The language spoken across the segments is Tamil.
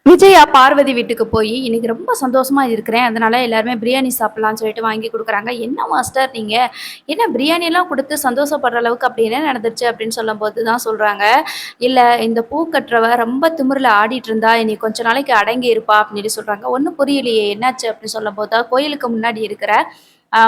விஜயா பார்வதி வீட்டுக்கு போய் இன்னைக்கு ரொம்ப சந்தோஷமா இருக்கிறேன். அதனால எல்லாருமே பிரியாணி சாப்பிடலாம்னு சொல்லிட்டு வாங்கி குடுக்குறாங்க. "என்ன மாஸ்டர் நீங்க? என்ன பிரியாணிலாம் குடுத்து சந்தோஷப்படுற அளவுக்கு அப்படி என்ன நடந்துருச்சு?" அப்படின்னு சொல்லும்போது தான் சொல்றாங்க, "இல்ல இந்த பூ கட்டுறவ ரொம்ப திமிருல ஆடிட்டு இருந்தா, இனி கொஞ்ச நாளைக்கு அடங்கி இருப்பா" அப்படின்னு சொல்லி சொல்றாங்க. "ஒண்ணும் புரியலையே என்னாச்சு?" அப்படின்னு சொல்லும்போது தான் கோயிலுக்கு முன்னாடி இருக்கிற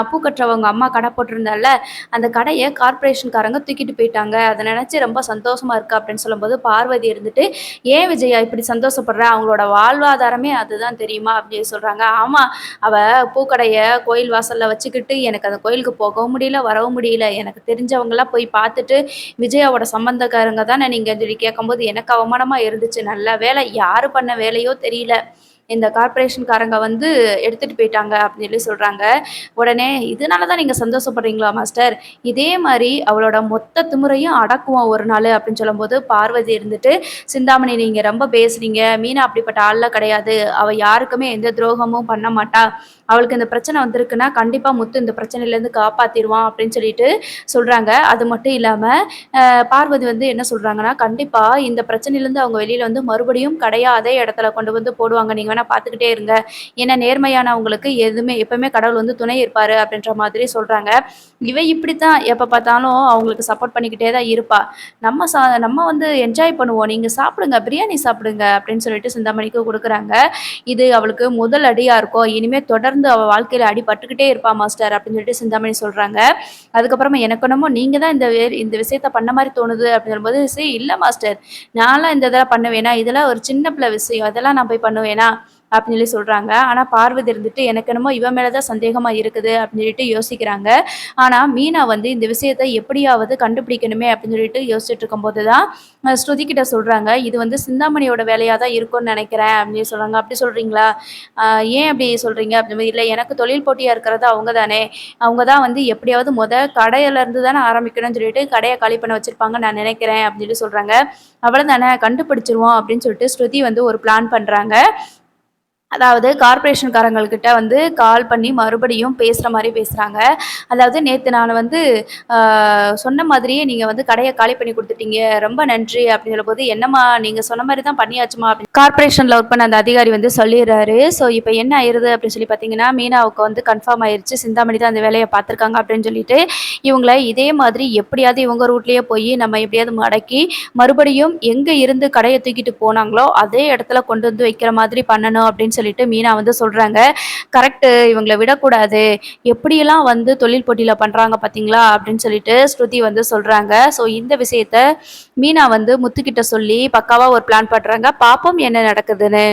பூ கட்டுறவங்க அம்மா கடை போட்டிருந்தால்ல, அந்த கடைய கார்ப்பரேஷன்காரங்க தூக்கிட்டு போயிட்டாங்க. அத நினைச்சு ரொம்ப சந்தோஷமா இருக்கு அப்படின்னு சொல்லும்போது, பார்வதி இருந்துட்டு ஏன் விஜயா இப்படி சந்தோஷப்படுற? அவங்களோட வாழ்வாதாரமே அதுதான் தெரியுமா? அப்படின்னு சொல்றாங்க. ஆமா, அவ பூக்கடைய கோயில் வாசல்ல வச்சுக்கிட்டு, எனக்கு அந்த கோயிலுக்கு போகவும் முடியல, வரவும் முடியல. எனக்கு தெரிஞ்சவங்கலாம் போய் பார்த்துட்டு, விஜயாவோட சம்பந்தக்காரங்க தானே நீங்கன்னு சொல்லி கேட்கும்போது, எனக்கு அவமானமா இருந்துச்சு. நல்ல வேளை யாரு பண்ண வேலையோ தெரியல. இந்த கார்ப்பரேஷன்காரங்க வந்து எடுத்துட்டு போயிட்டாங்க அப்படின்னு சொல்லி சொல்றாங்க. உடனே இதனால தான் நீங்க சந்தோஷப்படுறீங்களா மாஸ்டர்? இதே மாரி அவளோட மொத்த திமிரையும் அடக்குவோம் ஒரு நாளு அப்படின்னு சொல்லும்போது, பார்வதி இருந்துட்டு, சிந்தாமணி நீங்க ரொம்ப பேசுறீங்க. மீனா அப்படிப்பட்ட ஆள்லாம் கிடையாது. அவ யாருக்குமே எந்த துரோகமும் பண்ண மாட்டா. அவளுக்கு இந்த பிரச்சனை வந்திருக்குன்னா, கண்டிப்பா முத்து இந்த பிரச்சனையிலேருந்து காப்பாத்திருவான் அப்படின்னு சொல்லிட்டு சொல்றாங்க. அது மட்டும் இல்லாம, பார்வதி வந்து என்ன சொல்றாங்கன்னா, கண்டிப்பா இந்த பிரச்சனையிலேருந்து அவங்க வெளியில வந்து மறுபடியும் கடைய அதே இடத்துல கொண்டு வந்து போடுவாங்க. நீங்க வேணா பார்த்துக்கிட்டே இருங்க. ஏன்னா நேர்மையானவங்களுக்கு எதுவுமே எப்பவுமே கடவுள் வந்து துணை இருப்பாரு அப்படின்ற மாதிரி சொல்றாங்க. இவ இப்படித்தான் எப்ப பார்த்தாலும் அவங்களுக்கு சப்போர்ட் பண்ணிக்கிட்டே தான் இருப்பா. நம்ம வந்து என்ஜாய் பண்ணுவோம். நீங்க சாப்பிடுங்க, பிரியாணி சாப்பிடுங்க அப்படின்னு சொல்லிட்டு சிந்தாமணிக்கு குடுக்குறாங்க. இது அவளுக்கு முதல் அடியா இருக்கும். இனிமே தொடர்ந்து அவ வாழ்க்கையில அடி பட்டுக்கிட்டே இருப்பா மாஸ்டர் அப்படின்னு சொல்லிட்டு சிந்தாமணி சொல்றாங்க. அதுக்கப்புறமா எனக்கு என்னமோ நீங்க தான் இந்த விஷயத்த பண்ண மாரி தோணுது அப்படின்னு சொல்லும்போது, இல்ல மாஸ்டர். நான்லாம் இந்த இதெல்லாம் பண்ணுவேனா? இதெல்லாம் ஒரு சின்ன பிள்ளை விஷயம். அதெல்லாம் நான் போய் பண்ணுவேனா?" அப்படின்னு சொல்லி சொல்றாங்க. ஆனா பார்வதி இருந்துட்டு, "எனக்கு என்னமோ இவ மேல தான் சந்தேகமா இருக்குது" அப்படின்னு சொல்லிட்டு யோசிக்கிறாங்க. ஆனா மீனா வந்து இந்த விஷயத்த எப்படியாவது கண்டுபிடிக்கணுமே அப்படின்னு சொல்லிட்டு யோசிச்சுட்டு இருக்கும்போது தான், ஸ்ருதி கிட்ட சொல்றாங்க, "இது வந்து சிந்தாமணியோட வேலையா தான் இருக்கும்னு நெனைக்கிறேன்" அப்படின்னு சொல்றாங்க. "அப்படி சொல்றீங்களா? அ ஏன் அப்படி சொல்றீங்க?" அப்படின்னு "இல்ல எனக்கு தொழில் போட்டியா இருக்கிறது அவங்க தானே. அவங்க தான் வந்து எப்படியாவது கடையில இருந்து தானே ஆரம்பிக்கணும்னு சொல்லிட்டு கடைய காலி பண்ண வச்சிருப்பாங்கன்னு நான் நினைக்கிறேன் அப்படின்னு சொல்லி சொல்றாங்க. அவ்வளதானே கண்டுபிடிச்சிருவோம் அப்படின்னு சொல்லிட்டு ஸ்ருதி வந்து ஒரு பிளான் பண்றாங்க. அதாவது கார்ப்பரேஷன்காரங்கள்கிட்ட வந்து கால் பண்ணி மறுபடியும் பேசுற மாரி பேசுறாங்க. அதாவது நேத்து நான் வந்து ஆ சொன்ன மாதிரியே நீங்க வந்து கடைய காலி பண்ணி குடுத்துட்டீங்க. ரொம்ப நன்றி அப்படின்னு சொல்லும்போது, என்னம்மா நீங்க சொன்ன மாரி தான் பண்ணியாச்சும்மா அப்படின்னு கார்ப்பரேஷன்ல ஒர்க் பண்ண அந்த அதிகாரி வந்து சொல்லிர்றாரு. ஸோ இப்ப என்ன ஆயிருது அப்படின்னு சொல்லி பார்த்தீங்கன்னா, மீனாவுக்கு வந்து கன்ஃபார்ம் ஆயிருச்சு. சிந்தாமணி தான் அந்த வேலைய பார்த்துருக்காங்க அப்படின்னு சொல்லிட்டு, இவங்கள இதே மாதிரி எப்படியாவது இவங்க ரூட்லயே போய் நம்ம எப்படியாவது மடக்கி, மறுபடியும் எங்க இருந்து கடைய தூக்கிட்டு போனாங்களோ, அதே இடத்துல கொண்டு வந்து வைக்கிற மாதிரி பண்ணணும் அப்படின்னு சொல்லிட்டு மீனா வந்து சொல்றாங்க. கரெக்ட்டு இவங்கள விடக்கூடாது. எப்படியெல்லாம் வந்து தொழில் போட்டியில பண்றாங்க பார்த்தீங்களா? அப்படின்னு சொல்லிட்டு ஸ்ருதி வந்து சொல்றாங்க. ஸோ இந்த விஷயத்த மீனா வந்து முத்துக்கிட்ட சொல்லி பக்காவா ஒரு பிளான் பண்றாங்க. பார்ப்போம் என்ன நடக்குதுன்னு.